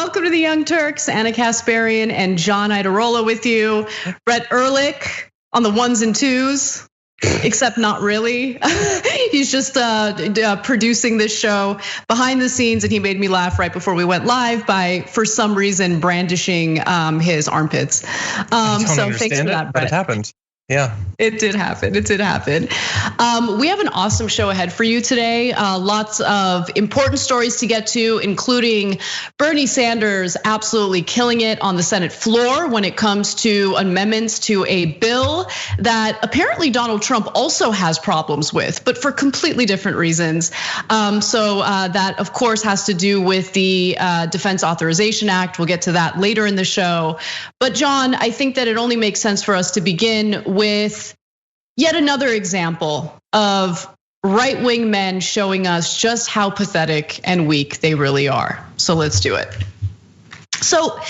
welcome to the Young Turks. Anna Kasparian and John Idarola with you. Brett Ehrlich on the ones and twos, except not really. He's just producing this show behind the scenes, and he made me laugh right before we went live by, for some reason, brandishing his armpits. So thanks for that, Brett. It happened. Yeah, it did happen. It did happen. We have an awesome show ahead for you today. Lots of important stories to get to, including Bernie Sanders absolutely killing it on the Senate floor when it comes to amendments to a bill that apparently Donald Trump also has problems with, but for completely different reasons. So that, of course, has to do with the Defense Authorization Act. We'll get to that later in the show. But John, I think that it only makes sense for us to begin with yet another example of right-wing men showing us just how pathetic and weak they really are. So let's do it. So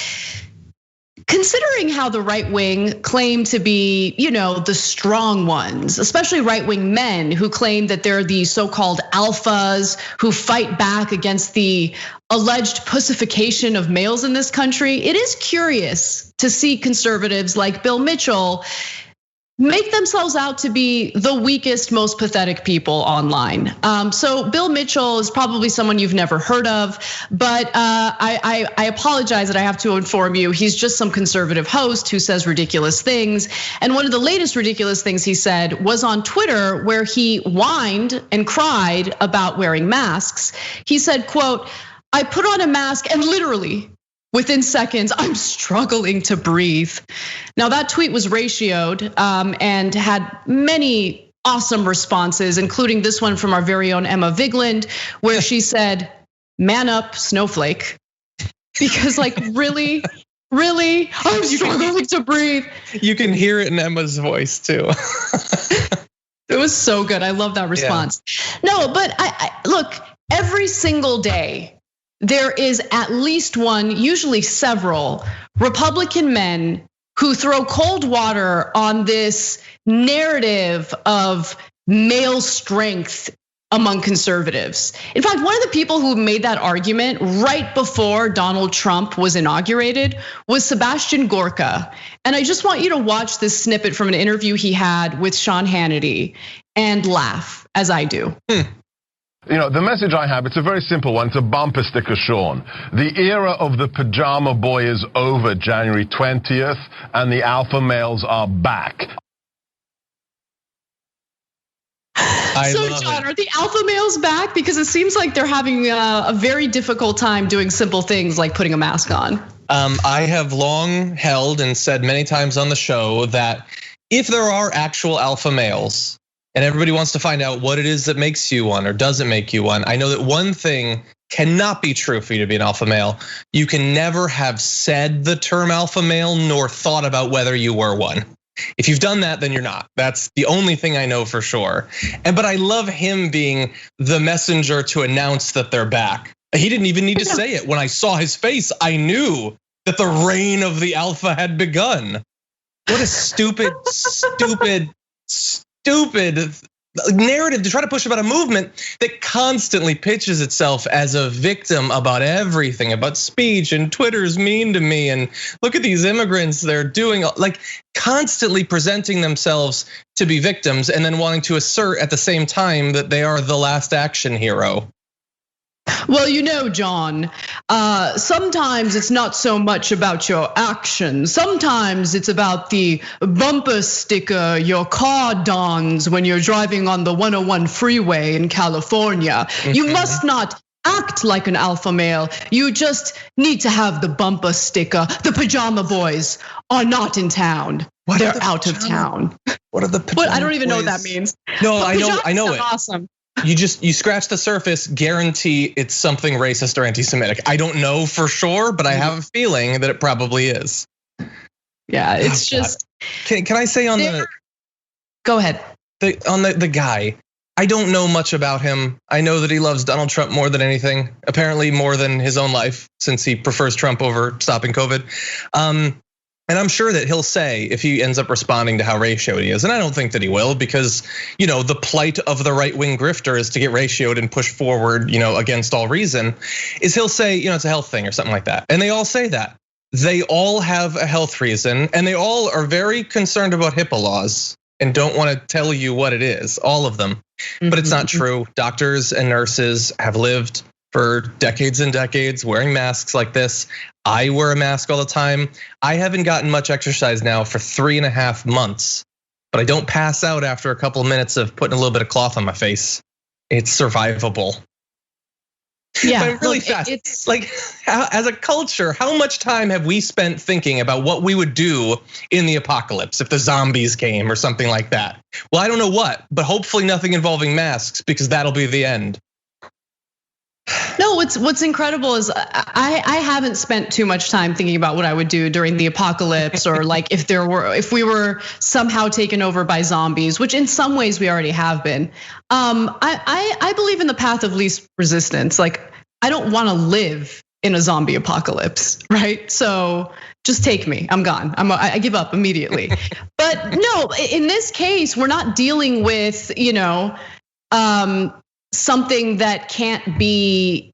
considering how the right wing claim to be, the strong ones, especially right-wing men who claim that they're the so-called alphas who fight back against the alleged pussification of males in this country, it is curious to see conservatives like Bill Mitchell make themselves out to be the weakest, most pathetic people online. So Bill Mitchell is probably someone you've never heard of, but I apologize that I have to inform you, he's just some conservative host who says ridiculous things. And one of the latest ridiculous things he said was on Twitter, where he whined and cried about wearing masks. He said, quote, "I put on a mask and literally, within seconds, I'm struggling to breathe." Now that tweet was ratioed and had many awesome responses, including this one from our very own Emma Vigeland, where she said, "Man up, snowflake." Because really, I'm struggling to breathe. You can hear it in Emma's voice too. It was so good, I love that response. Yeah. No, but I look, every single day, there is at least one, usually several, Republican men who throw cold water on this narrative of male strength among conservatives. In fact, one of the people who made that argument right before Donald Trump was inaugurated was Sebastian Gorka. And I just want you to watch this snippet from an interview he had with Sean Hannity and laugh, as I do. The message I have, it's a very simple one. It's a bumper sticker, Sean. The era of the pajama boy is over January 20th, and the alpha males are back. So John, are the alpha males back? Because it seems like they're having a very difficult time doing simple things like putting a mask on. I have long held and said many times on the show that if there are actual alpha males, and everybody wants to find out what it is that makes you one or doesn't make you one, I know that one thing cannot be true for you to be an alpha male. You can never have said the term alpha male nor thought about whether you were one. If you've done that, then you're not. That's the only thing I know for sure. But I love him being the messenger to announce that they're back. He didn't even need to say it. When I saw his face, I knew that the reign of the alpha had begun. What a stupid narrative to try to push about a movement that constantly pitches itself as a victim about everything, about speech, and Twitter's mean to me, and look at these immigrants, they're doing, like, constantly presenting themselves to be victims and then wanting to assert at the same time that they are the last action hero. Well, John, sometimes it's not so much about your actions. Sometimes it's about the bumper sticker your car dons when you're driving on the 101 freeway in California. You must not act like an alpha male. You just need to have the bumper sticker. The pajama boys are not in town. They're out of town. What are the pajama I don't even boys? know what that means. No, I know it. Awesome. You scratch the surface, guarantee it's something racist or anti-Semitic. I don't know for sure, but I have a feeling that it probably is. Yeah, it's just. Can I say on the? Go ahead. On the guy, I don't know much about him. I know that he loves Donald Trump more than anything, apparently more than his own life, since he prefers Trump over stopping COVID. And I'm sure that he'll say, if he ends up responding to how ratioed he is, and I don't think that he will, because the plight of the right-wing grifter is to get ratioed and push forward, against all reason, is he'll say, it's a health thing or something like that. And they all say that. They all have a health reason, and they all are very concerned about HIPAA laws and don't want to tell you what it is, all of them. But it's not true. Doctors and nurses have lived for decades and decades wearing masks like this. I wear a mask all the time. I haven't gotten much exercise now for 3.5 months, but I don't pass out after a couple of minutes of putting a little bit of cloth on my face. It's survivable. Yeah, but really fast. It's like, as a culture, how much time have we spent thinking about what we would do in the apocalypse if the zombies came or something like that? Well, I don't know what, but hopefully nothing involving masks, because that'll be the end. No, what's incredible is I haven't spent too much time thinking about what I would do during the apocalypse, or like if we were somehow taken over by zombies, which in some ways we already have been. I believe in the path of least resistance. Like, I don't want to live in a zombie apocalypse, right? So just take me, I'm gone. I give up immediately. But no, in this case, we're not dealing with, something that can't be,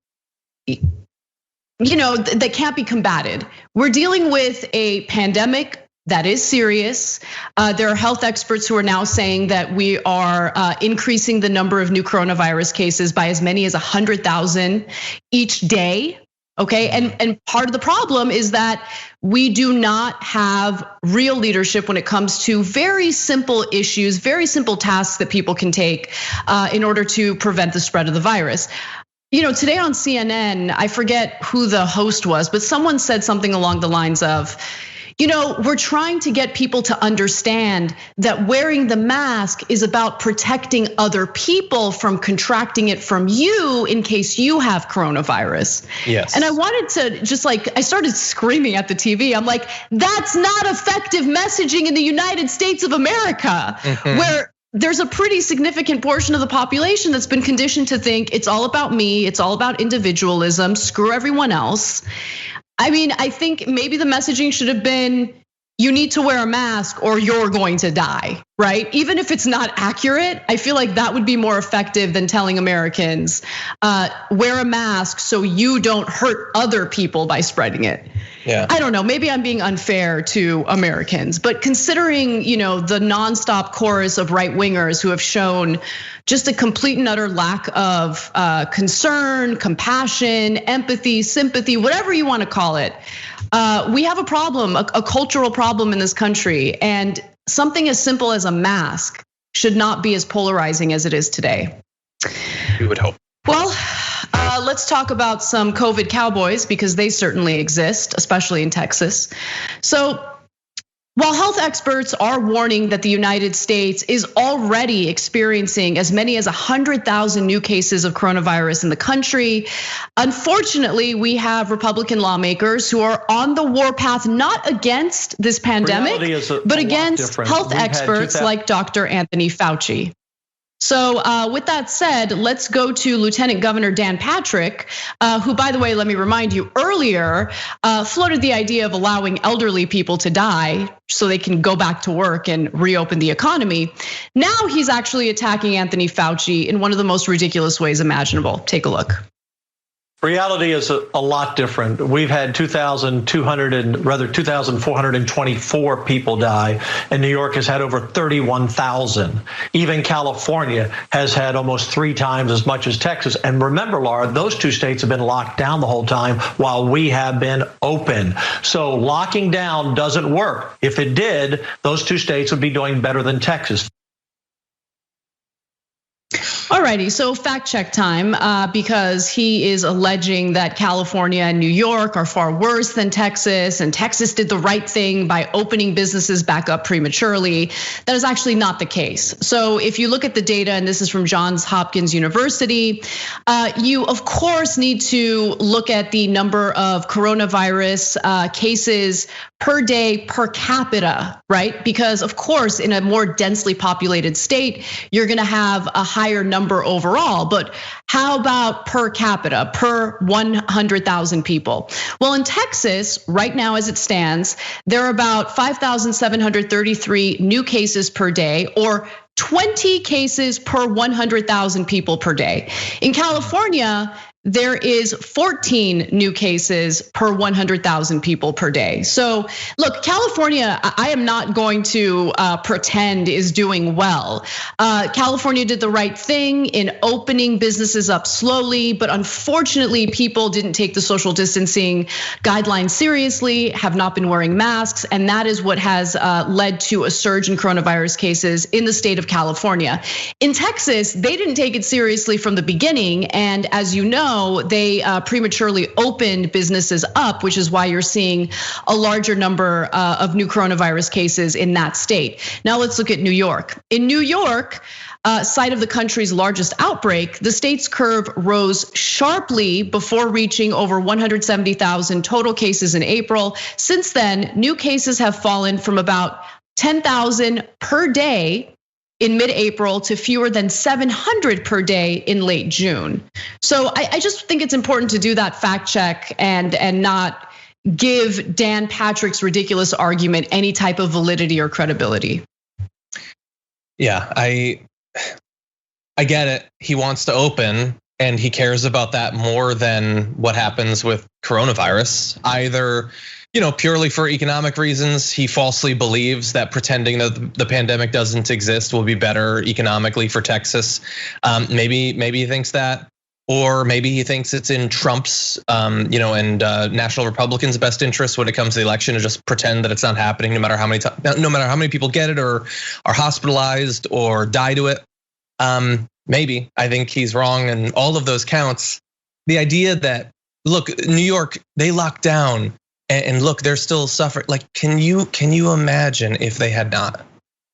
that can't be combated. We're dealing with a pandemic that is serious. There are health experts who are now saying that we are increasing the number of new coronavirus cases by as many as 100,000 each day. Okay, and part of the problem is that we do not have real leadership when it comes to very simple issues, very simple tasks that people can take in order to prevent the spread of the virus. Today on CNN, I forget who the host was, but someone said something along the lines of, we're trying to get people to understand that wearing the mask is about protecting other people from contracting it from you in case you have coronavirus. Yes. And I wanted to I started screaming at the TV. I'm like, that's not effective messaging in the United States of America, where there's a pretty significant portion of the population that's been conditioned to think it's all about me, it's all about individualism, screw everyone else. I mean, I think maybe the messaging should have been, you need to wear a mask or you're going to die, right? Even if it's not accurate, I feel like that would be more effective than telling Americans, wear a mask so you don't hurt other people by spreading it. Yeah. I don't know, maybe I'm being unfair to Americans, but considering, the nonstop chorus of right wingers who have shown just a complete and utter lack of concern, compassion, empathy, sympathy, whatever you want to call it. We have a problem, a cultural problem in this country, and something as simple as a mask should not be as polarizing as it is today. We would hope. Well, let's talk about some COVID cowboys, because they certainly exist, especially in Texas. So, while health experts are warning that the United States is already experiencing as many as 100,000 new cases of coronavirus in the country, unfortunately, we have Republican lawmakers who are on the warpath, not against this pandemic, but against health experts like Dr. Anthony Fauci. So with that said, let's go to Lieutenant Governor Dan Patrick, who, by the way, let me remind you, earlier floated the idea of allowing elderly people to die so they can go back to work and reopen the economy. Now he's actually attacking Anthony Fauci in one of the most ridiculous ways imaginable. Take a look. Reality is a lot different. We've had 2,424 people die, and New York has had over 31,000. Even California has had almost 3 times as much as Texas. And remember, Laura, those 2 states have been locked down the whole time while we have been open. So locking down doesn't work. If it did, those 2 states would be doing better than Texas. Alrighty, so fact check time, because he is alleging that California and New York are far worse than Texas, and Texas did the right thing by opening businesses back up prematurely. That is actually not the case. So if you look at the data, and this is from Johns Hopkins University, you of course need to look at the number of coronavirus cases per day per capita, right? Because of course, in a more densely populated state, you're gonna have a higher number number overall, but how about per capita, per 100,000 people? Well, in Texas, right now as it stands, there are about 5,733 new cases per day, or 20 cases per 100,000 people per day. In California, there is 14 new cases per 100,000 people per day. So look, California, I am not going to pretend is doing well. California did the right thing in opening businesses up slowly, but unfortunately people didn't take the social distancing guidelines seriously, have not been wearing masks, and that is what has led to a surge in coronavirus cases in the state of California. In Texas, they didn't take it seriously from the beginning, and as you know, they prematurely opened businesses up, which is why you're seeing a larger number of new coronavirus cases in that state. Now let's look at New York. In New York, site of the country's largest outbreak, the state's curve rose sharply before reaching over 170,000 total cases in April. Since then, new cases have fallen from about 10,000 per day in mid-April to fewer than 700 per day in late June. So I just think it's important to do that fact check and not give Dan Patrick's ridiculous argument any type of validity or credibility. Yeah, I get it. He wants to open and he cares about that more than what happens with coronavirus. Either, purely for economic reasons, he falsely believes that pretending that the pandemic doesn't exist will be better economically for Texas. Maybe he thinks that, or maybe he thinks it's in Trump's, and National Republicans' best interest when it comes to the election to just pretend that it's not happening, no matter how many people get it or are hospitalized or die to it. Maybe I think he's wrong in all of those counts. The idea that, look, New York, they locked down. And look, they're still suffering. Like, can you imagine if they had not?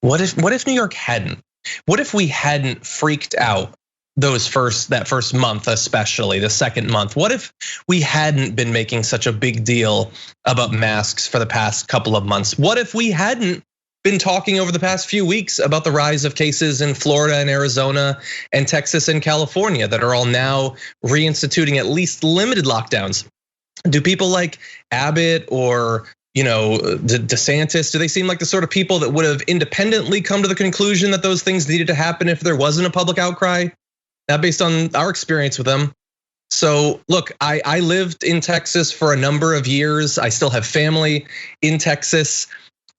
What if New York hadn't? What if we hadn't freaked out that first month, especially the second month? What if we hadn't been making such a big deal about masks for the past couple of months? What if we hadn't been talking over the past few weeks about the rise of cases in Florida and Arizona and Texas and California that are all now reinstituting at least limited lockdowns? Do people like Abbott or DeSantis, do they seem like the sort of people that would have independently come to the conclusion that those things needed to happen if there wasn't a public outcry? Now, based on our experience with them. So look, I lived in Texas for a number of years. I still have family in Texas.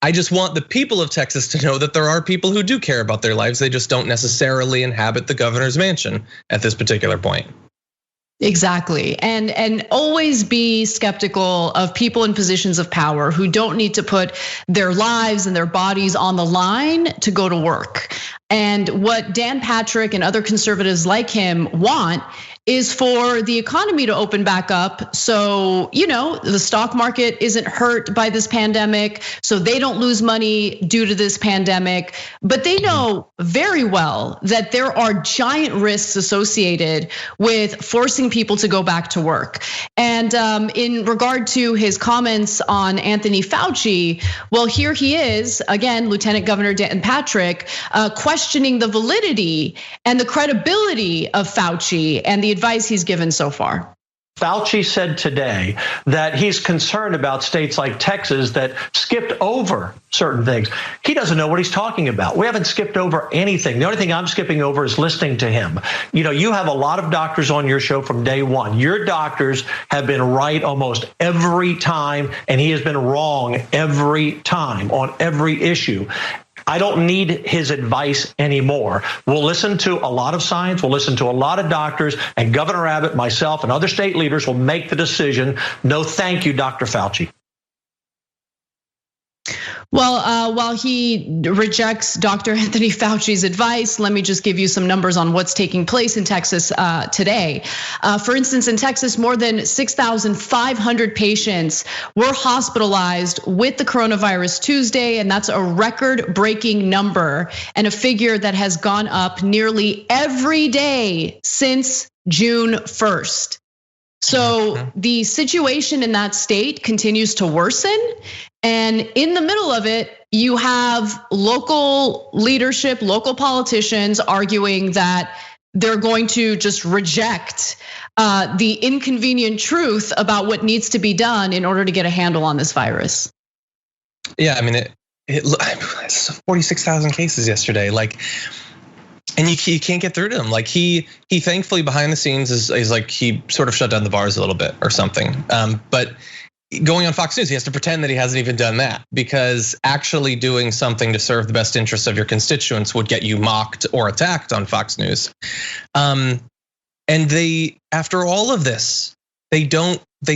I just want the people of Texas to know that there are people who do care about their lives. They just don't necessarily inhabit the governor's mansion at this particular point. Exactly, and always be skeptical of people in positions of power who don't need to put their lives and their bodies on the line to go to work. And what Dan Patrick and other conservatives like him want is for the economy to open back up, so the stock market isn't hurt by this pandemic, so they don't lose money due to this pandemic. But they know very well that there are giant risks associated with forcing people to go back to work. And in regard to his comments on Anthony Fauci, well, here he is again, Lieutenant Governor Dan Patrick, questioning the validity and the credibility of Fauci and the advice he's given so far. Fauci said today that he's concerned about states like Texas that skipped over certain things. He doesn't know what he's talking about. We haven't skipped over anything. The only thing I'm skipping over is listening to him. You have a lot of doctors on your show from day one. Your doctors have been right almost every time, and he has been wrong every time on every issue. I don't need his advice anymore. We'll listen to a lot of science. We'll listen to a lot of doctors, and Governor Abbott, myself, and other state leaders will make the decision. No, thank you, Dr. Fauci. Well, while he rejects Dr. Anthony Fauci's advice, let me just give you some numbers on what's taking place in Texas today. For instance, in Texas, more than 6,500 patients were hospitalized with the coronavirus Tuesday, and that's a record-breaking number and a figure that has gone up nearly every day since June 1st. So the situation in that state continues to worsen. And in the middle of it, you have local leadership, local politicians arguing that they're going to just reject the inconvenient truth about what needs to be done in order to get a handle on this virus. Yeah, I mean, it's 46,000 cases yesterday. Like, and you can't get through to him. Like he thankfully behind the scenes is like he sort of shut down the bars a little bit or something. But going on Fox News, he has to pretend that he hasn't even done that, because actually doing something to serve the best interests of your constituents would get you mocked or attacked on Fox News. And they, after all of this, they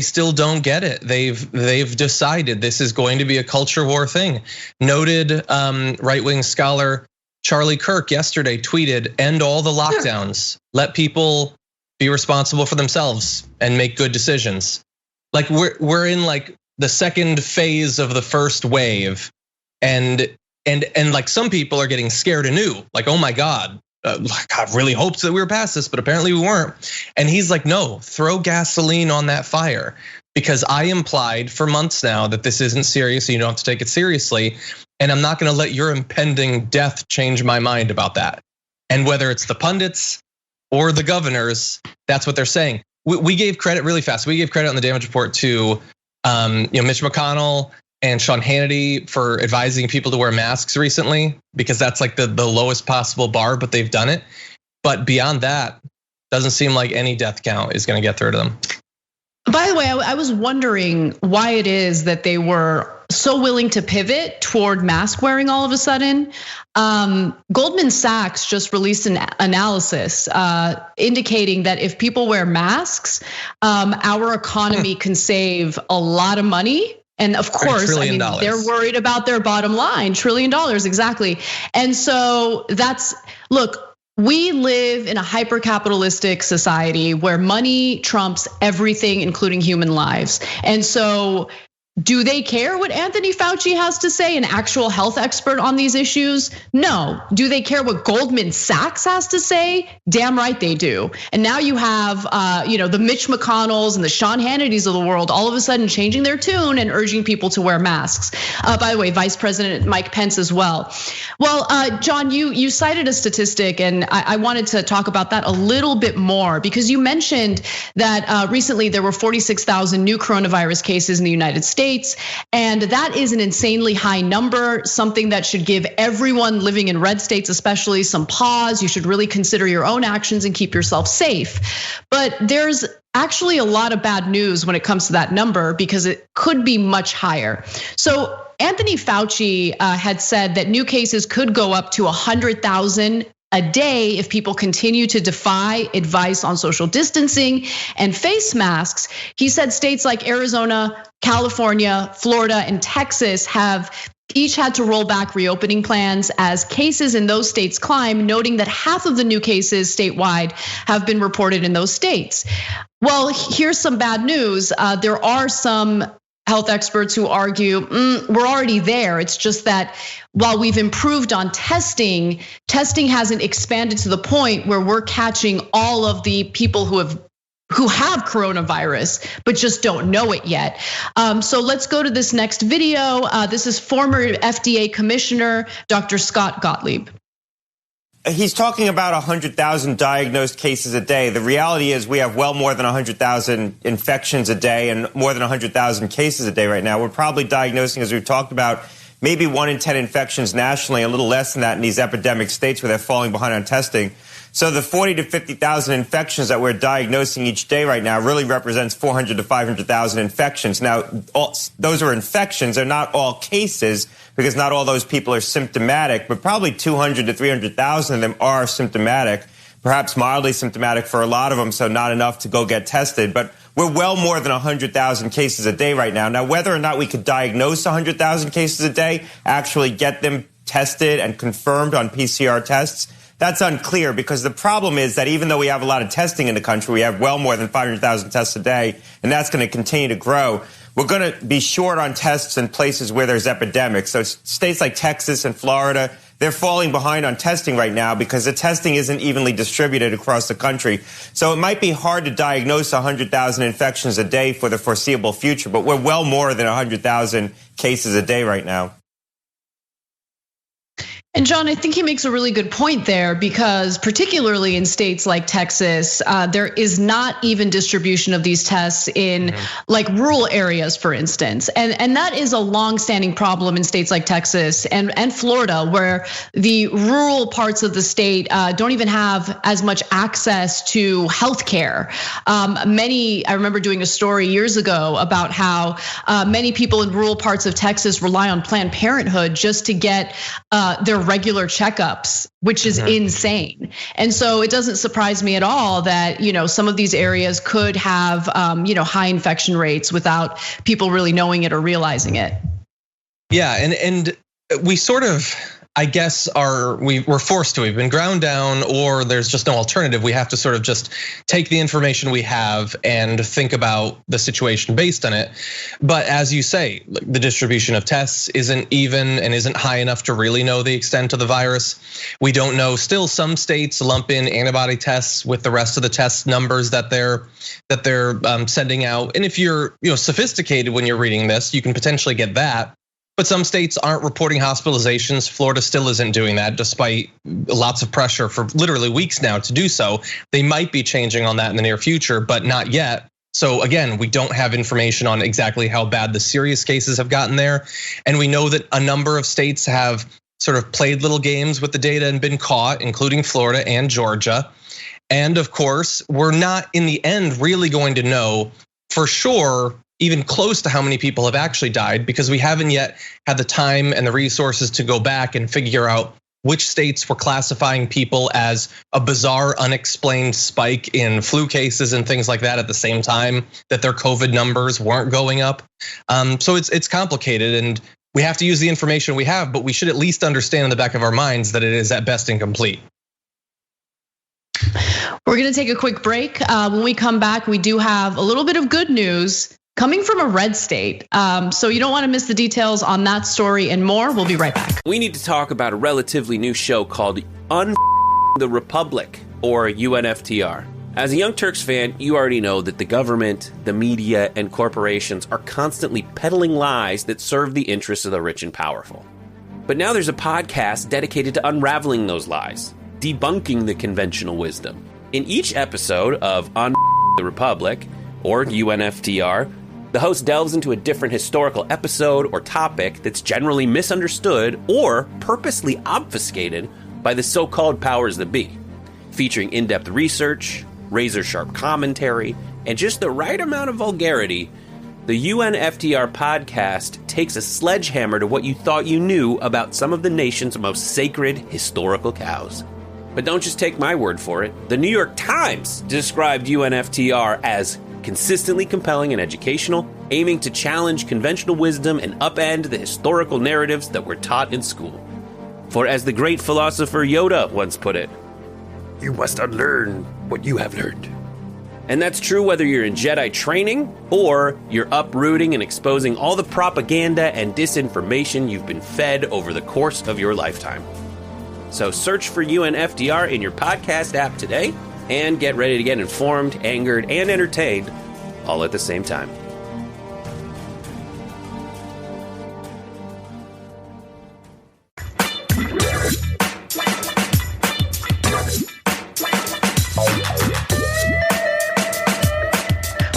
still don't get it. They've decided this is going to be a culture war thing. Noted right-wing scholar Charlie Kirk yesterday tweeted, "End all the lockdowns. Let people be responsible for themselves and make good decisions." Like we're in like the second phase of the first wave, and like some people are getting scared anew. Like, oh my God, I really hoped that we were past this, but apparently we weren't. And he's like, no, throw gasoline on that fire, because I implied for months now that this isn't serious, and you don't have to take it seriously. And I'm not gonna let your impending death change my mind about that. And whether it's the pundits or the governors, that's what they're saying. We gave credit really fast. We gave credit on the damage report to Mitch McConnell and Sean Hannity for advising people to wear masks recently, because that's like the lowest possible bar, but they've done it. But beyond that, doesn't seem like any death count is gonna get through to them. By the way, I was wondering why it is that they were so willing to pivot toward mask wearing all of a sudden. Goldman Sachs just released an analysis indicating that if people wear masks, our economy can save a lot of money. And of course, I mean, they're worried about their bottom line, $1 trillion, exactly. And so look, we live in a hyper-capitalistic society where money trumps everything, including human lives. And so do they care what Anthony Fauci has to say, an actual health expert on these issues? No. Do they care what Goldman Sachs has to say? Damn right they do. And now you have the Mitch McConnells and the Sean Hannitys of the world all of a sudden changing their tune and urging people to wear masks. By the way, Vice President Mike Pence as well. Well, John, you cited a statistic, and I wanted to talk about that a little bit more, because you mentioned that recently there were 46,000 new coronavirus cases in the United States. And that is an insanely high number, something that should give everyone living in red states especially some pause. You should really consider your own actions and keep yourself safe. But there's actually a lot of bad news when it comes to that number, because it could be much higher. So Anthony Fauci had said that new cases could go up to 100,000 a day if people continue to defy advice on social distancing and face masks. He said states like Arizona, California, Florida, and Texas have each had to roll back reopening plans as cases in those states climb, noting that half of the new cases statewide have been reported in those states. Well, here's some bad news. There are some health experts who argue we're already there. It's just that while we've improved on testing hasn't expanded to the point where we're catching all of the people who have coronavirus, but just don't know it yet. So let's go to this next video. This is former FDA Commissioner, Dr. Scott Gottlieb. He's talking about 100,000 diagnosed cases a day. The reality is we have well more than 100,000 infections a day and more than 100,000 cases a day right now. We're probably diagnosing, as we've talked about, maybe 1 in 10 infections nationally, a little less than that in these epidemic states where they're falling behind on testing. So the 40 to 50,000 infections that we're diagnosing each day right now really represents 400 to 500,000 infections. Now, those are infections. They're not all cases, because not all those people are symptomatic, but probably 200 to 300,000 of them are symptomatic, perhaps mildly symptomatic for a lot of them, so not enough to go get tested. But we're well more than 100,000 cases a day right now. Now, whether or not we could diagnose 100,000 cases a day, actually get them tested and confirmed on PCR tests, that's unclear, because the problem is that even though we have a lot of testing in the country, we have well more than 500,000 tests a day, and that's going to continue to grow. We're going to be short on tests in places where there's epidemics. So states like Texas and Florida, they're falling behind on testing right now because the testing isn't evenly distributed across the country. So it might be hard to diagnose 100,000 infections a day for the foreseeable future, but we're well more than 100,000 cases a day right now. And John, I think he makes a really good point there, because particularly in states like Texas, there is not even distribution of these tests in like rural areas, for instance. And that is a longstanding problem in states like Texas and Florida, where the rural parts of the state don't even have as much access to healthcare. I remember doing a story years ago about how many people in rural parts of Texas rely on Planned Parenthood just to get their regular checkups, which is insane. And so it doesn't surprise me at all that, some of these areas could have, high infection rates without people really knowing it or realizing it. Yeah, and we sort of, I guess, we're forced to. We've been ground down, or there's just no alternative. We have to sort of just take the information we have and think about the situation based on it. But as you say, the distribution of tests isn't even and isn't high enough to really know the extent of the virus. We don't know. Still, some states lump in antibody tests with the rest of the test numbers that they're sending out. And if you're sophisticated when you're reading this, you can potentially get that. But some states aren't reporting hospitalizations. Florida still isn't doing that, despite lots of pressure for literally weeks now to do so. They might be changing on that in the near future, but not yet. So again, we don't have information on exactly how bad the serious cases have gotten there. And we know that a number of states have sort of played little games with the data and been caught, including Florida and Georgia. And of course, we're not in the end really going to know for sure even close to how many people have actually died, because we haven't yet had the time and the resources to go back and figure out which states were classifying people as a bizarre, unexplained spike in flu cases and things like that at the same time that their COVID numbers weren't going up. So it's complicated, and we have to use the information we have, but we should at least understand in the back of our minds that it is at best incomplete. We're gonna take a quick break. When we come back, we do have a little bit of good news coming from a red state. So you don't want to miss the details on that story and more. We'll be right back. We need to talk about a relatively new show called the Republic, or UNFTR. As a Young Turks fan, you already know that the government, the media, and corporations are constantly peddling lies that serve the interests of the rich and powerful. But now there's a podcast dedicated to unraveling those lies, debunking the conventional wisdom. In each episode of On the Republic, or UNFTR, the host delves into a different historical episode or topic that's generally misunderstood or purposely obfuscated by the so-called powers that be, featuring in-depth research, razor-sharp commentary, and just the right amount of vulgarity. The UNFTR podcast takes a sledgehammer to what you thought you knew about some of the nation's most sacred historical cows. But don't just take my word for it. The New York Times described UNFTR as consistently compelling and educational, aiming to challenge conventional wisdom and upend the historical narratives that were taught in school. For as the great philosopher Yoda once put it, you must unlearn what you have learned. And that's true whether you're in Jedi training or you're uprooting and exposing all the propaganda and disinformation you've been fed over the course of your lifetime. So search for UNFTR in your podcast app today and get ready to get informed, angered, and entertained all at the same time.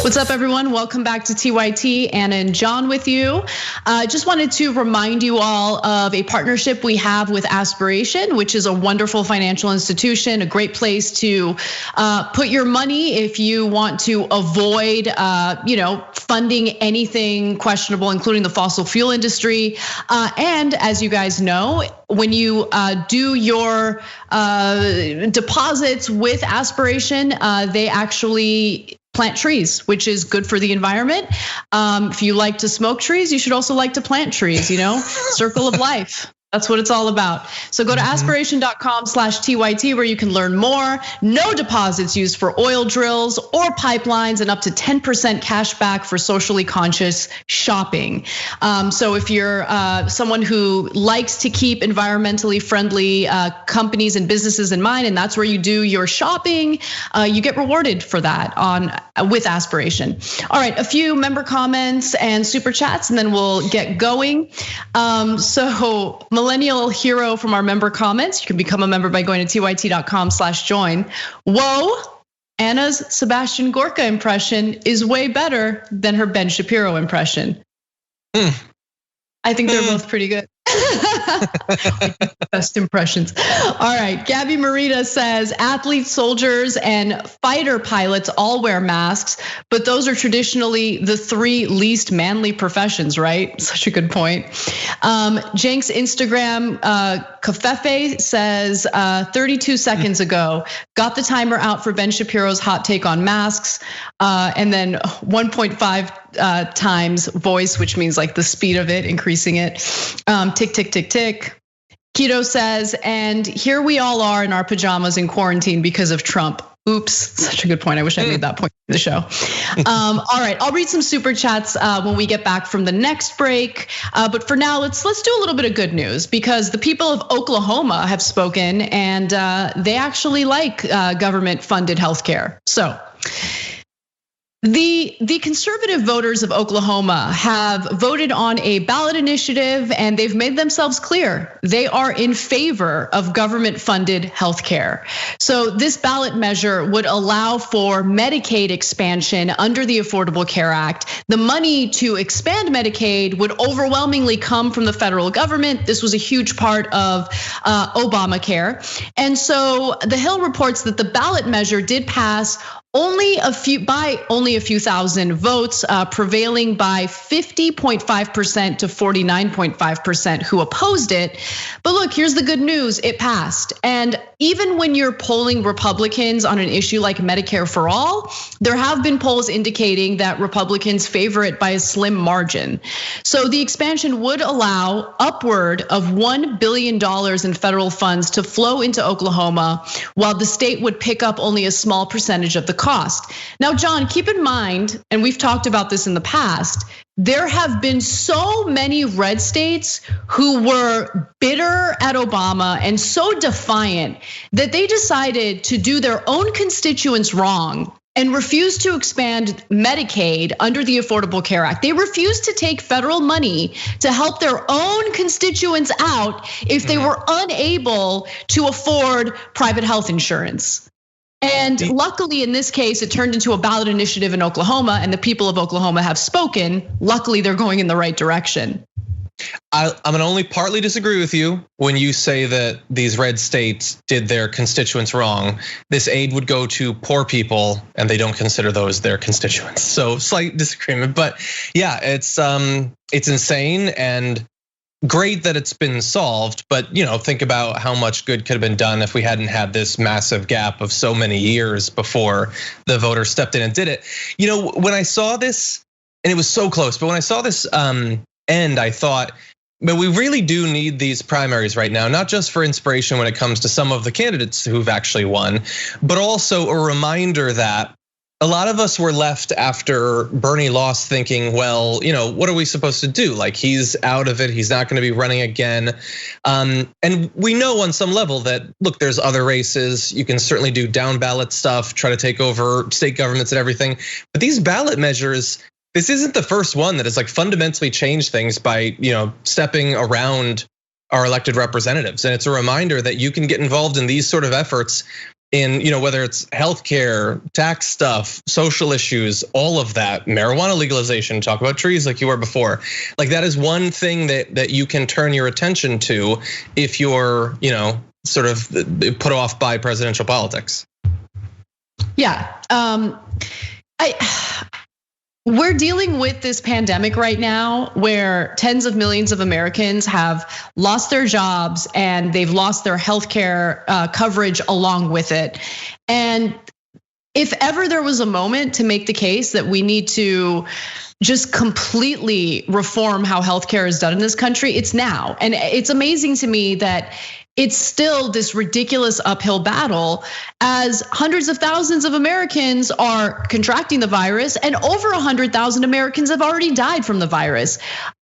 What's up, everyone? Welcome back to TYT. Anna and John with you. Just wanted to remind you all of a partnership we have with Aspiration, which is a wonderful financial institution, a great place to put your money if you want to avoid, funding anything questionable, including the fossil fuel industry. And as you guys know, when you do your deposits with Aspiration, they actually plant trees, which is good for the environment. If you like to smoke trees, you should also like to plant trees, circle of life. That's what it's all about. So go to aspiration.com/TYT where you can learn more. No deposits used for oil drills or pipelines, and up to 10% cash back for socially conscious shopping. So if you're someone who likes to keep environmentally friendly companies and businesses in mind, and that's where you do your shopping, you get rewarded for that with Aspiration. All right, a few member comments and super chats, and then we'll get going. So Millennial Hero from our member comments. You can become a member by going to tyt.com/join. Whoa, Anna's Sebastian Gorka impression is way better than her Ben Shapiro impression. I think they're both pretty good. Best impressions. All right, Gabby Marita says athletes, soldiers, and fighter pilots all wear masks, but those are traditionally the 3 least manly professions, right? Such a good point. Jenks Instagram Kafefe says 32 seconds ago, got the timer out for Ben Shapiro's hot take on masks, and then 1.5 times voice, which means like the speed of it, increasing it. Tick, tick, tick, tick. Keto says, and here we all are in our pajamas in quarantine because of Trump. Oops, such a good point. I wish I made that point in the show. All right, I'll read some super chats when we get back from the next break. But for now, let's do a little bit of good news, because the people of Oklahoma have spoken, and they actually like government-funded healthcare. So the conservative voters of Oklahoma have voted on a ballot initiative, and they've made themselves clear they are in favor of government-funded healthcare. So this ballot measure would allow for Medicaid expansion under the Affordable Care Act. The money to expand Medicaid would overwhelmingly come from the federal government. This was a huge part of Obamacare. And so the Hill reports that the ballot measure did pass only a few thousand votes, prevailing by 50.5% to 49.5% who opposed it. But look, here's the good news, it passed. And even when you're polling Republicans on an issue like Medicare for All, there have been polls indicating that Republicans favor it by a slim margin. So the expansion would allow upward of $1 billion in federal funds to flow into Oklahoma, while the state would pick up only a small percentage of the cost. Now, John, keep in mind, and we've talked about this in the past, there have been so many red states who were bitter at Obama and so defiant that they decided to do their own constituents wrong and refused to expand Medicaid under the Affordable Care Act. They refused to take federal money to help their own constituents out if they were unable to afford private health insurance. And luckily, in this case, it turned into a ballot initiative in Oklahoma, and the people of Oklahoma have spoken. Luckily, they're going in the right direction. I'm gonna only partly disagree with you when you say that these red states did their constituents wrong. This aid would go to poor people, and they don't consider those their constituents. So slight disagreement, but yeah, it's insane and great that it's been solved, but think about how much good could have been done if we hadn't had this massive gap of so many years before the voters stepped in and did it. When I saw this, and it was so close, but when I saw this end, I thought, but we really do need these primaries right now, not just for inspiration when it comes to some of the candidates who've actually won, but also a reminder that a lot of us were left after Bernie lost thinking, well, what are we supposed to do? Like, he's out of it, he's not gonna be running again. And we know on some level that, look, there's other races, you can certainly do down ballot stuff, try to take over state governments and everything. But these ballot measures, this isn't the first one that has like fundamentally changed things by, stepping around our elected representatives. And it's a reminder that you can get involved in these sort of efforts in, whether it's healthcare, tax stuff, social issues, all of that, marijuana legalization, talk about trees like you were before. Like, that is one thing that you can turn your attention to if you're, sort of put off by presidential politics. Yeah, we're dealing with this pandemic right now where tens of millions of Americans have lost their jobs and they've lost their healthcare coverage along with it. And if ever there was a moment to make the case that we need to just completely reform how healthcare is done in this country, it's now. And it's amazing to me that it's still this ridiculous uphill battle as hundreds of thousands of Americans are contracting the virus, and over 100,000 Americans have already died from the virus.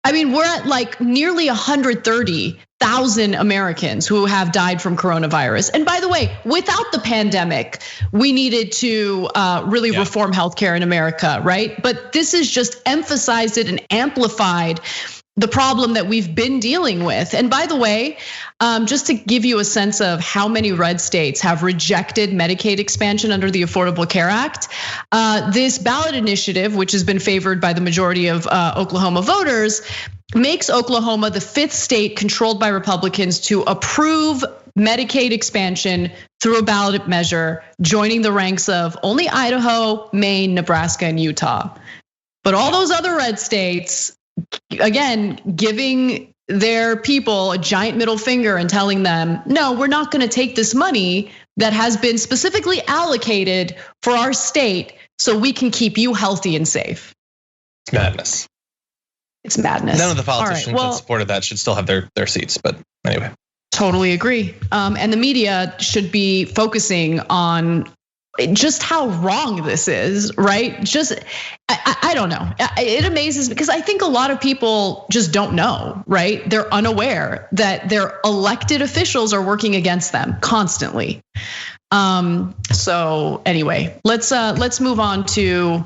I mean, we're at like nearly 130,000 Americans who have died from coronavirus. And by the way, without the pandemic, we needed to really reform healthcare in America, right? But this has just emphasized it and amplified the problem that we've been dealing with. And by the way, just to give you a sense of how many red states have rejected Medicaid expansion under the Affordable Care Act, this ballot initiative, which has been favored by the majority of Oklahoma voters, makes Oklahoma the 5th state controlled by Republicans to approve Medicaid expansion through a ballot measure, joining the ranks of only Idaho, Maine, Nebraska, and Utah. But all those other red states, again, giving their people a giant middle finger and telling them, no, we're not gonna take this money that has been specifically allocated for our state so we can keep you healthy and safe. It's madness. It's madness. None of the politicians that supported that should still have their seats, but anyway. Totally agree. And the media should be focusing on just how wrong this is, right? I don't know. It amazes me because I think a lot of people just don't know, right? They're unaware that their elected officials are working against them constantly. So anyway, let's move on to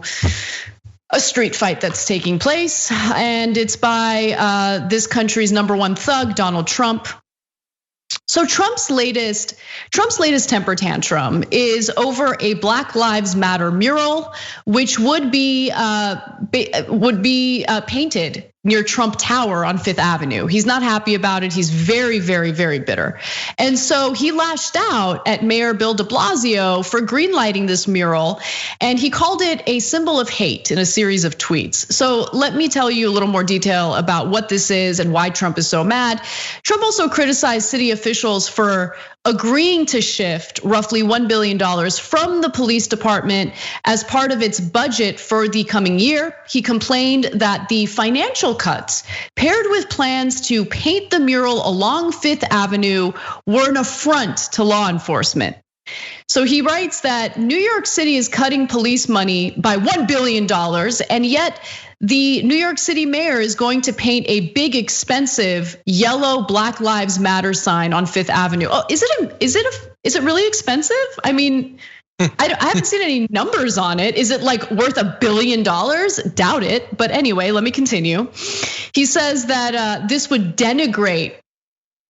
a street fight that's taking place, and it's by this country's #1 thug, Donald Trump. So Trump's latest temper tantrum is over a Black Lives Matter mural, which would be painted near Trump Tower on 5th Avenue. He's not happy about it. He's very, very, very bitter. And so he lashed out at Mayor Bill de Blasio for greenlighting this mural, and he called it a symbol of hate in a series of tweets. So let me tell you a little more detail about what this is and why Trump is so mad. Trump also criticized city officials for agreeing to shift roughly $1 billion from the police department as part of its budget for the coming year. He complained that the financial cuts, paired with plans to paint the mural along 5th Avenue, were an affront to law enforcement. So he writes that New York City is cutting police money by $1 billion, and yet the New York City mayor is going to paint a big, expensive yellow Black Lives Matter sign on 5th Avenue. Oh, is it really expensive? I mean, I haven't seen any numbers on it. Is it like worth $1 billion? Doubt it. But anyway, let me continue. He says that this would denigrate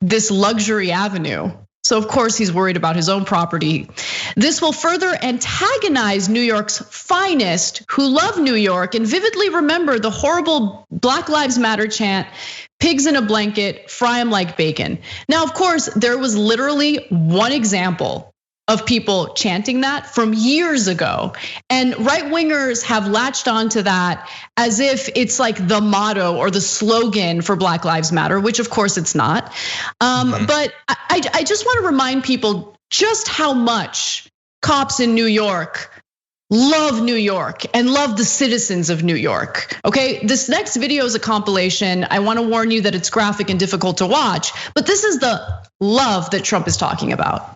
this luxury avenue. So of course he's worried about his own property. This will further antagonize New York's finest, who love New York and vividly remember the horrible Black Lives Matter chant, pigs in a blanket, fry them like bacon. Now, of course, there was literally one example of people chanting that from years ago. And right wingers have latched onto that as if it's like the motto or the slogan for Black Lives Matter, which of course it's not. But I just want to remind people just how much cops in New York love New York and love the citizens of New York, okay? This next video is a compilation. I wanna warn you that it's graphic and difficult to watch, but this is the love that Trump is talking about.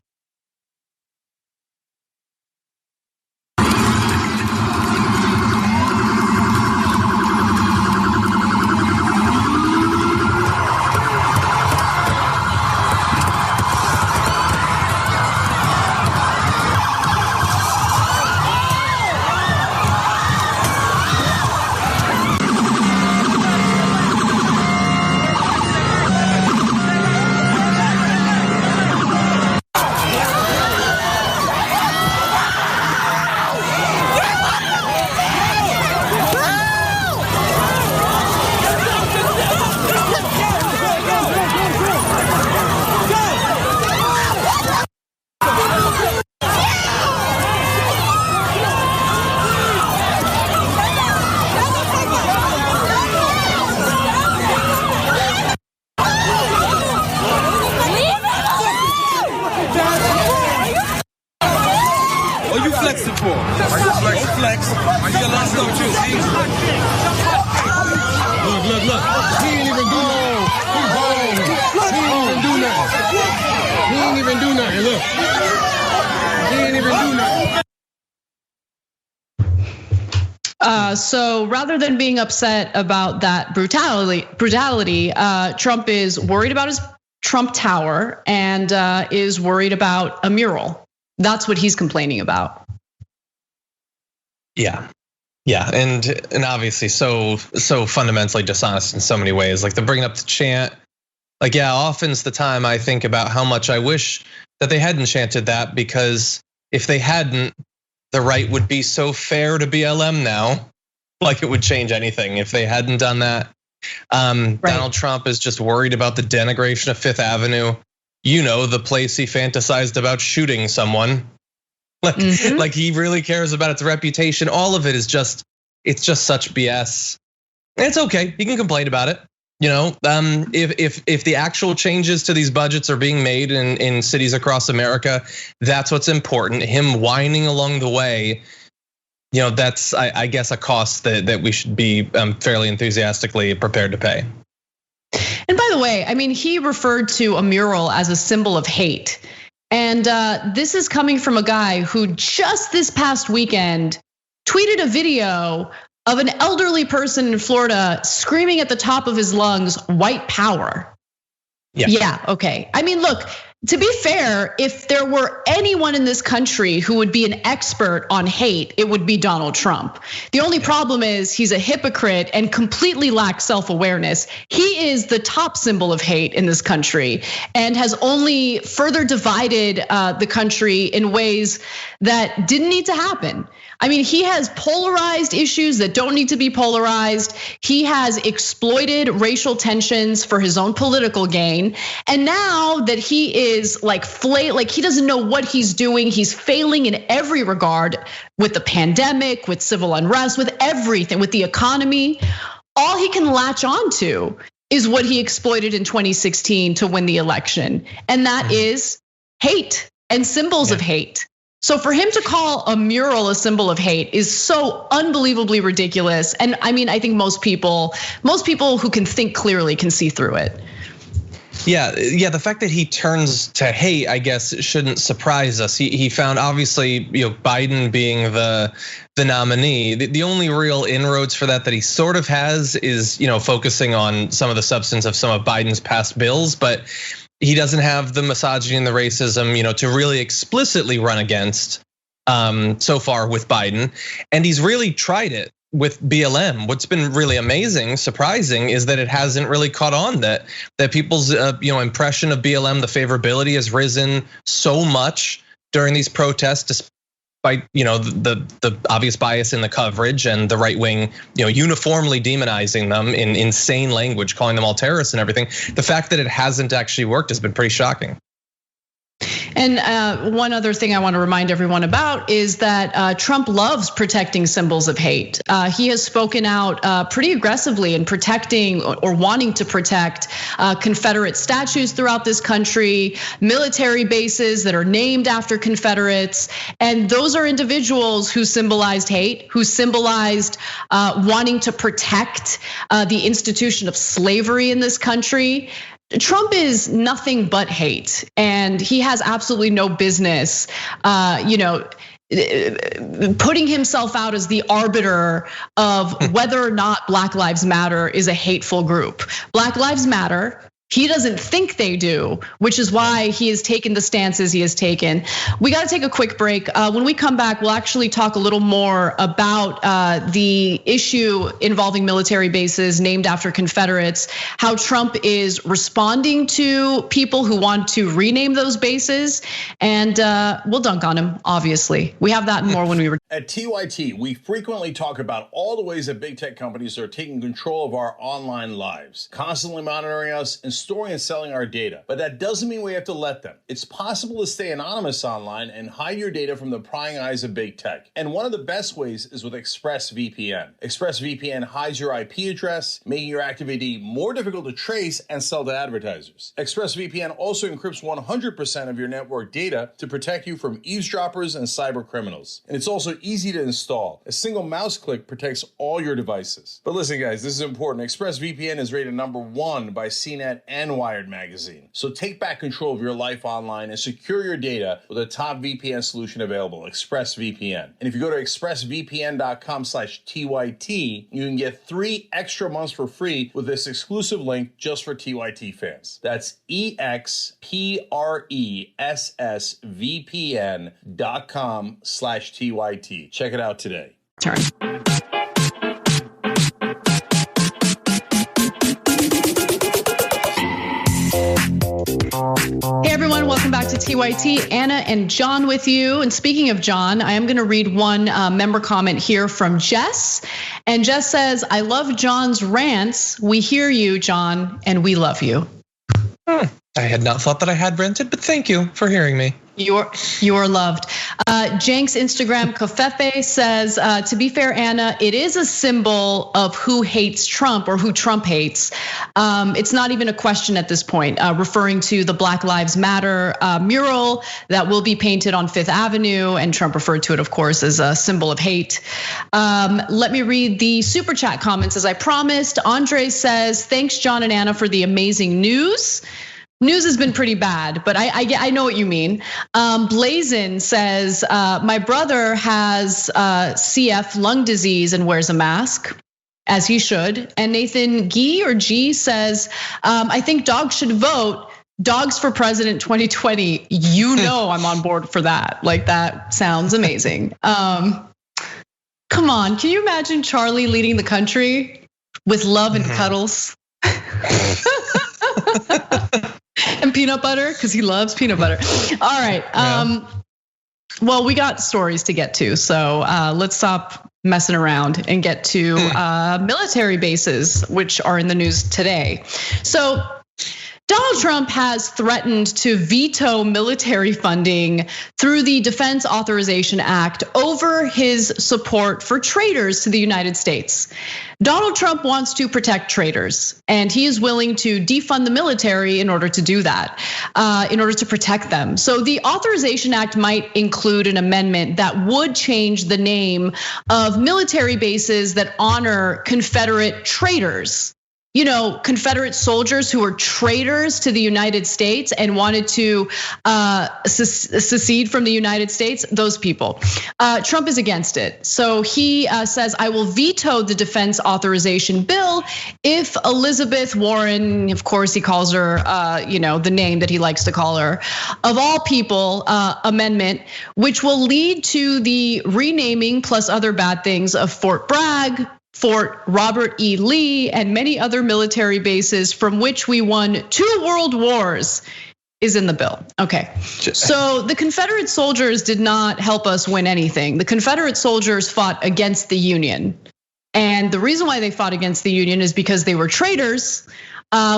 So rather than being upset about that brutality, Trump is worried about his Trump Tower and is worried about a mural. That's what he's complaining about. Yeah. Yeah, and obviously so fundamentally dishonest in so many ways. Like, they're bringing up the chant. Like, yeah, often's the time I think about how much I wish that they hadn't chanted that, because if they hadn't, the right would be so fair to BLM now. Like, it would change anything if they hadn't done that. Right. Donald Trump is just worried about the denigration of Fifth Avenue. You know, the place he fantasized about shooting someone. Like he really cares about its reputation. All of it is it's just such BS. And it's okay, he can complain about it. You know, if the actual changes to these budgets are being made in cities across America, that's what's important. Him whining along the way, you know, that's I guess a cost that we should be fairly enthusiastically prepared to pay. And by the way, I mean, he referred to a mural as a symbol of hate. And this is coming from a guy who just this past weekend tweeted a video of an elderly person in Florida screaming at the top of his lungs, "White power." Yeah, okay. I mean, look, to be fair, if there were anyone in this country who would be an expert on hate, it would be Donald Trump. The only problem is he's a hypocrite and completely lacks self-awareness. He is the top symbol of hate in this country and has only further divided the country in ways that didn't need to happen. I mean, he has polarized issues that don't need to be polarized. He has exploited racial tensions for his own political gain. And now that he is like he doesn't know what he's doing. He's failing in every regard with the pandemic, with civil unrest, with everything, with the economy. All he can latch on to is what he exploited in 2016 to win the election. And that is hate and symbols of hate. So for him to call a mural a symbol of hate is so unbelievably ridiculous. And I mean, I think most people who can think clearly can see through it. Yeah, the fact that he turns to hate, I guess, shouldn't surprise us. He found, obviously, you know, Biden being the nominee. The only real inroads for that he sort of has is, you know, focusing on some of the substance of some of Biden's past bills, but he doesn't have the misogyny and the racism, you know, to really explicitly run against so far with Biden. And he's really tried it with BLM. What's been really amazing, surprising, is that it hasn't really caught on, that people's impression of BLM, the favorability has risen so much during these protests, despite the obvious bias in the coverage and the right wing, you know, uniformly demonizing them in insane language, calling them all terrorists and everything. The fact that it hasn't actually worked has been pretty shocking. And one other thing I want to remind everyone about is that Trump loves protecting symbols of hate. He has spoken out pretty aggressively in protecting or wanting to protect Confederate statues throughout this country, military bases that are named after Confederates. And those are individuals who symbolized hate, who symbolized wanting to protect the institution of slavery in this country. Trump is nothing but hate, and he has absolutely no business, putting himself out as the arbiter of whether or not Black Lives Matter is a hateful group. Black Lives Matter. He doesn't think they do, which is why he has taken the stances he has taken. We got to take a quick break. When we come back, we'll actually talk a little more about the issue involving military bases named after Confederates, how Trump is responding to people who want to rename those bases, and we'll dunk on him, obviously. We have that and more when we return. At TYT, we frequently talk about all the ways that big tech companies are taking control of our online lives, constantly monitoring us and storing and selling our data. But that doesn't mean we have to let them. It's possible to stay anonymous online and hide your data from the prying eyes of big tech. And one of the best ways is with ExpressVPN. ExpressVPN hides your IP address, making your activity more difficult to trace and sell to advertisers. ExpressVPN also encrypts 100% of your network data to protect you from eavesdroppers and cyber criminals. And it's also easy to install. A single mouse click protects all your devices. But listen, guys, this is important. ExpressVPN is rated #1 by CNET and Wired magazine. So take back control of your life online and secure your data with a top VPN solution available, ExpressVPN. And if you go to expressvpn.com/TYT, you can get 3 extra months for free with this exclusive link just for TYT fans. That's expressvpn.com/TYT. Check it out today. turn. Hey everyone, welcome back to TYT. Anna and John with you. And speaking of John, I am going to read one member comment here from Jess. And Jess says, I love John's rants. We hear you, John, and we love you. I had not thought that I had ranted, but thank you for hearing me. You're loved. Jank's Instagram Kofefe says, to be fair, Anna, it is a symbol of who hates Trump or who Trump hates. It's not even a question at this point, referring to the Black Lives Matter mural that will be painted on Fifth Avenue. And Trump referred to it, of course, as a symbol of hate. Let me read the super chat comments as I promised. Andre says, thanks, John and Anna, for the amazing news. News has been pretty bad, but I know what you mean. Blazin says, my brother has CF lung disease and wears a mask, as he should. And Nathan G says, I think dogs should vote. Dogs for President 2020. You know I'm on board for that. Like, that sounds amazing. Come on, can you imagine Charlie leading the country with love and cuddles? And peanut butter, because he loves peanut butter. All right. Well, we got stories to get to, so let's stop messing around and get to military bases, which are in the news today. So Donald Trump has threatened to veto military funding through the Defense Authorization Act over his support for traitors to the United States. Donald Trump wants to protect traitors, and he is willing to defund the military in order to do that, in order to protect them. So the Authorization Act might include an amendment that would change the name of military bases that honor Confederate traitors. You know, Confederate soldiers who were traitors to the United States and wanted to secede from the United States, those people. Trump is against it. So he says, I will veto the defense authorization bill if Elizabeth Warren, of course he calls her, the name that he likes to call her, of all people, amendment, which will lead to the renaming plus other bad things of Fort Bragg, Fort Robert E. Lee, and many other military bases from which we won 2 world wars, is in the bill. Okay, so the Confederate soldiers did not help us win anything. The Confederate soldiers fought against the Union. And the reason why they fought against the Union is because they were traitors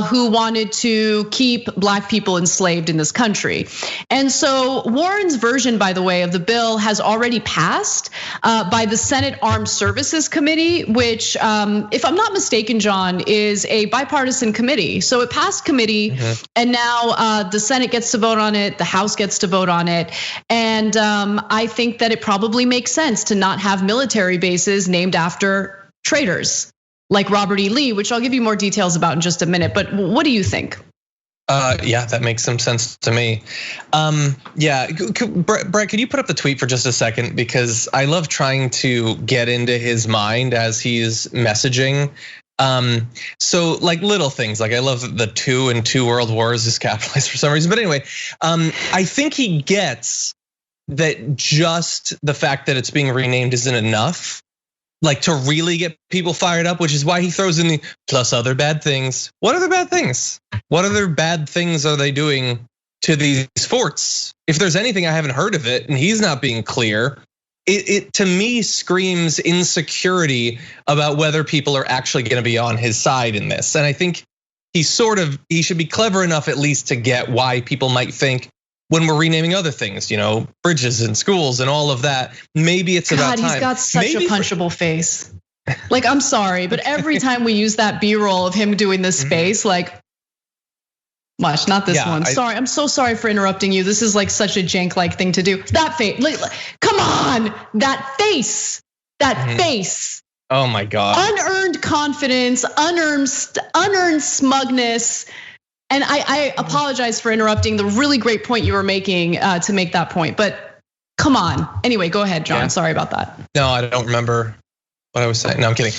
who wanted to keep black people enslaved in this country. And so Warren's version, by the way, of the bill has already passed by the Senate Armed Services Committee, which, if I'm not mistaken, John, is a bipartisan committee. So it passed committee, and now the Senate gets to vote on it, the House gets to vote on it. And I think that it probably makes sense to not have military bases named after traitors like Robert E. Lee, which I'll give you more details about in just a minute. But what do you think? Yeah, that makes some sense to me. Yeah, Brett, could you put up the tweet for just a second? Because I love trying to get into his mind as he's messaging. So like little things, like I love the 2 and 2 world wars is capitalized for some reason. But anyway, I think he gets that just the fact that it's being renamed isn't enough. Like to really get people fired up, which is why he throws in the plus other bad things. What other bad things? What other bad things are they doing to these forts? If there's anything, I haven't heard of it, and he's not being clear. It to me screams insecurity about whether people are actually going to be on his side in this. And I think he should be clever enough at least to get why people might think, when we're renaming other things, bridges and schools and all of that, maybe it's about time. He's got such a punchable face. Like, I'm sorry, but every time we use that B-roll of him doing this face, like, watch, not this one. Sorry, I'm so sorry for interrupting you. This is like such a jank-like thing to do. That face, come on, that face, face. Oh my God. Unearned confidence, unearned smugness. And I apologize for interrupting the really great point you were making to make that point, but come on. Anyway, go ahead, John. Yeah. Sorry about that. No, I don't remember what I was saying. No, I'm kidding.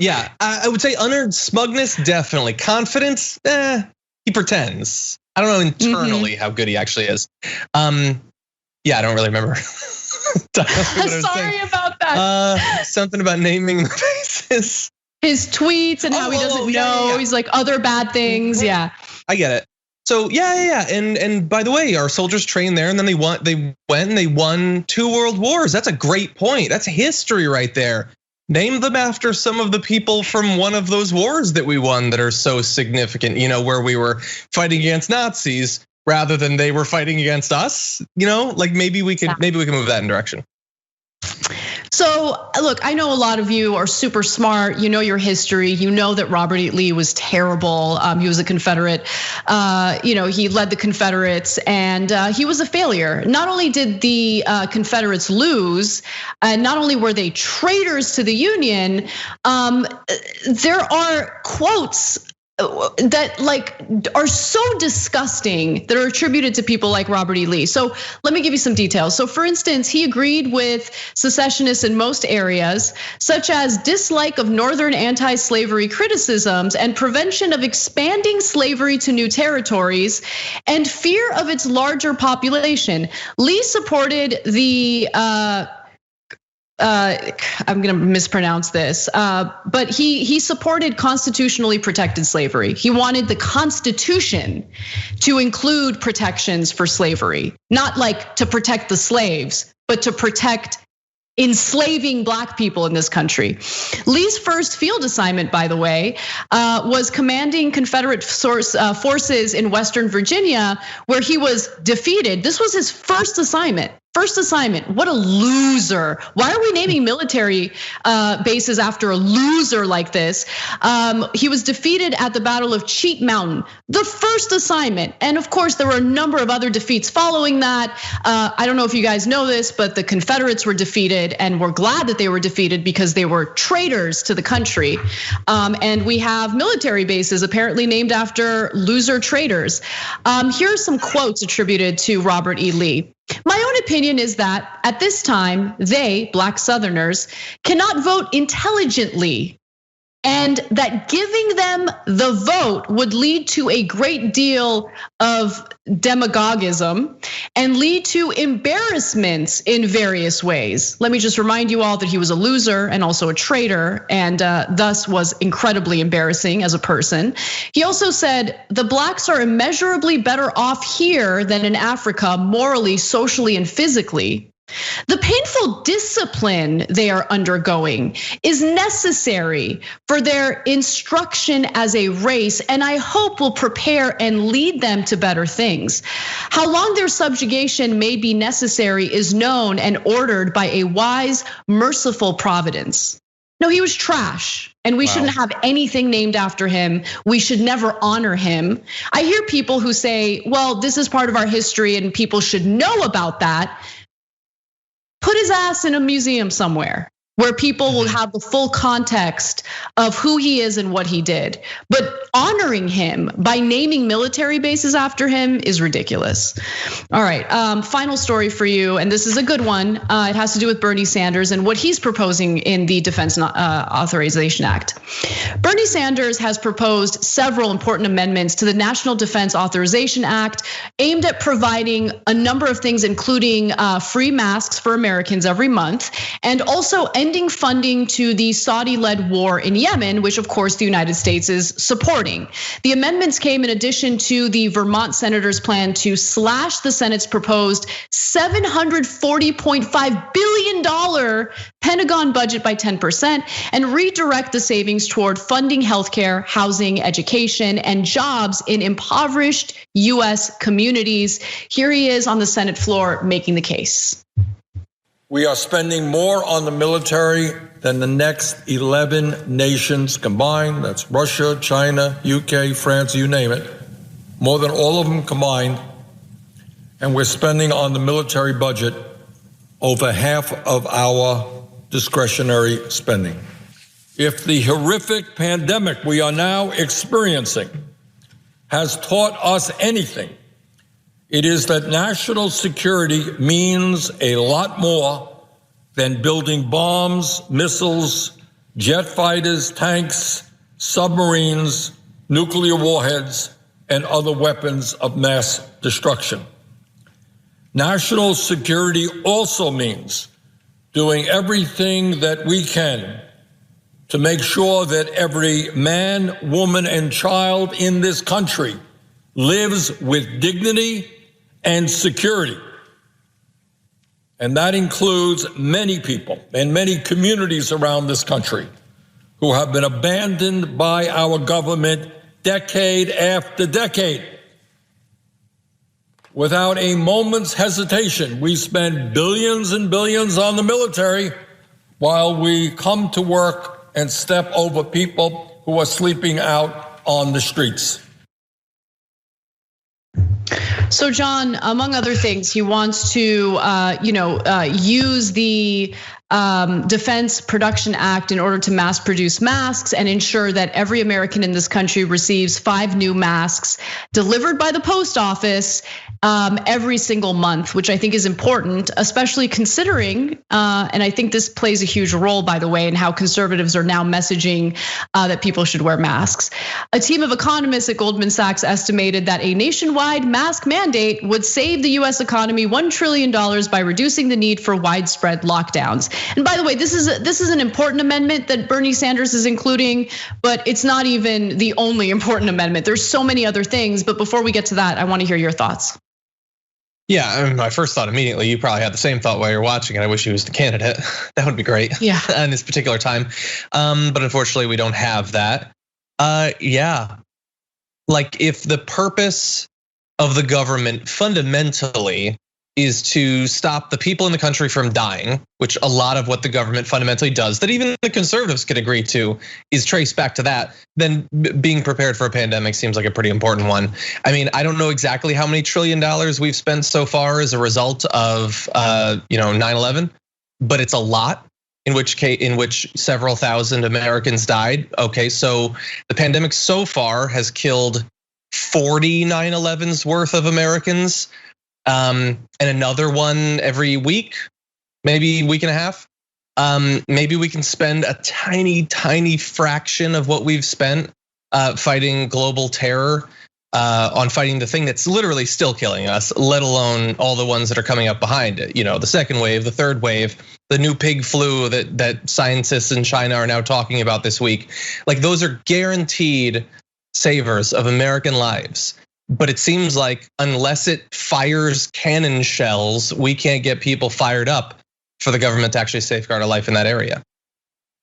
Yeah, I would say unearned smugness, definitely. Confidence, he pretends. I don't know internally how good he actually is. Yeah, I don't really remember. Sorry about that? Something about naming the faces. His tweets and how he doesn't know. Yeah. He's like other bad things. Yeah. I get it. So yeah. And by the way, our soldiers trained there, and then they went and they won 2 world wars. That's a great point. That's history right there. Name them after some of the people from one of those wars that we won that are so significant, where we were fighting against Nazis rather than they were fighting against us. Like maybe we can move that in direction. So look, I know a lot of you are super smart. You know your history. You know that Robert E. Lee was terrible. He was a Confederate. He led the Confederates, and he was a failure. Not only did the Confederates lose, and not only were they traitors to the Union, there are quotes that are so disgusting that are attributed to people like Robert E. Lee. So let me give you some details. So for instance, he agreed with secessionists in most areas, such as dislike of Northern anti-slavery criticisms and prevention of expanding slavery to new territories and fear of its larger population. Lee supported the I'm gonna mispronounce this, but he supported constitutionally protected slavery. He wanted the Constitution to include protections for slavery, not like to protect the slaves, but to protect enslaving Black people in this country. Lee's first field assignment, by the way, was commanding Confederate forces in Western Virginia, where he was defeated. This was his first assignment. What a loser. Why are we naming military bases after a loser like this? He was defeated at the Battle of Cheat Mountain, the first assignment. And of course, there were a number of other defeats following that. I don't know if you guys know this, but the Confederates were defeated, and we're glad that they were defeated because they were traitors to the country. And we have military bases apparently named after loser traitors. Here are some quotes attributed to Robert E. Lee. My own opinion is that at this time, they, Black Southerners, cannot vote intelligently, and that giving them the vote would lead to a great deal of demagogism and lead to embarrassments in various ways. Let me just remind you all that he was a loser and also a traitor, and thus was incredibly embarrassing as a person. He also said, the Blacks are immeasurably better off here than in Africa, morally, socially, and physically. The painful discipline they are undergoing is necessary for their instruction as a race, and I hope will prepare and lead them to better things. How long their subjugation may be necessary is known and ordered by a wise, merciful providence. No, he was trash, and we shouldn't have anything named after him. We should never honor him. I hear people who say, well, this is part of our history and people should know about that. Put his ass in a museum somewhere where people will have the full context of who he is and what he did. But honoring him by naming military bases after him is ridiculous. All right, final story for you, and this is a good one. It has to do with Bernie Sanders and what he's proposing in the Defense Authorization Act. Bernie Sanders has proposed several important amendments to the National Defense Authorization Act aimed at providing a number of things, including free masks for Americans every month, and also ending funding to the Saudi-led war in Yemen, which of course the United States is supporting. The amendments came in addition to the Vermont senator's plan to slash the Senate's proposed $740.5 billion Pentagon budget by 10% and redirect the savings toward funding healthcare, housing, education, and jobs in impoverished US communities. Here he is on the Senate floor making the case. We are spending more on the military than the next 11 nations combined. That's Russia, China, UK, France, you name it. More than all of them combined. And we're spending on the military budget over half of our discretionary spending. If the horrific pandemic we are now experiencing has taught us anything, it is that national security means a lot more than building bombs, missiles, jet fighters, tanks, submarines, nuclear warheads, and other weapons of mass destruction. National security also means doing everything that we can to make sure that every man, woman, and child in this country lives with dignity and security. And that includes many people and many communities around this country who have been abandoned by our government decade after decade. Without a moment's hesitation, we spend billions and billions on the military while we come to work and step over people who are sleeping out on the streets. So, John, among other things, he wants to, use the Defense Production Act in order to mass produce masks and ensure that every American in this country receives 5 new masks delivered by the post office every single month, which I think is important, especially considering, and I think this plays a huge role, by the way, in how conservatives are now messaging that people should wear masks. A team of economists at Goldman Sachs estimated that a nationwide mask mandate would save the US economy $1 trillion by reducing the need for widespread lockdowns. And by the way, this is an important amendment that Bernie Sanders is including, but it's not even the only important amendment. There's so many other things, but before we get to that, I want to hear your thoughts. Yeah, I mean, my first thought immediately, you probably had the same thought while you're watching it. I wish he was the candidate. That would be great. Yeah. In this particular time. But unfortunately, we don't have that. Yeah. Like if the purpose of the government fundamentally is to stop the people in the country from dying, which a lot of what the government fundamentally does, that even the conservatives could agree to, is traced back to that, then being prepared for a pandemic seems like a pretty important one. I mean, I don't know exactly how many $1 trillion we've spent so far as a result of 9/11, but it's a lot. In which several thousand Americans died. Okay, so the pandemic so far has killed 40 9/11s worth of Americans. And another one every week, maybe week and a half. Maybe we can spend a tiny fraction of what we've spent fighting global terror, on fighting the thing that's literally still killing us, let alone all the ones that are coming up behind it. You know, the second wave, the third wave, the new pig flu that scientists in China are now talking about this week. Like those are guaranteed savers of American lives. But it seems like unless it fires cannon shells, we can't get people fired up for the government to actually safeguard a life in that area.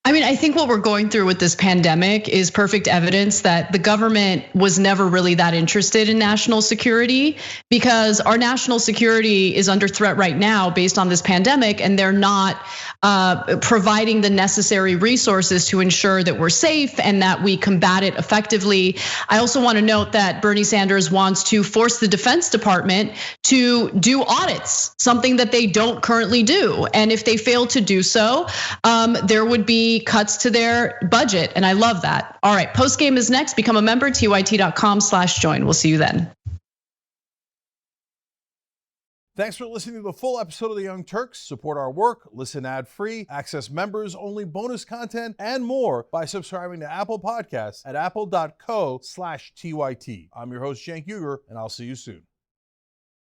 I mean, I think what we're going through with this pandemic is perfect evidence that the government was never really that interested in national security, because our national security is under threat right now based on this pandemic, and they're not providing the necessary resources to ensure that we're safe and that we combat it effectively. I also want to note that Bernie Sanders wants to force the Defense Department to do audits, something that they don't currently do. And if they fail to do so, there would be cuts to their budget. And I love that. All right, post game is next. Become a member, tyt.com/join. We'll see you then. Thanks for listening to the full episode of The Young Turks. Support our work, listen ad-free, access members-only bonus content, and more by subscribing to Apple Podcasts at apple.co/TYT. I'm your host, Cenk Uygur, and I'll see you soon.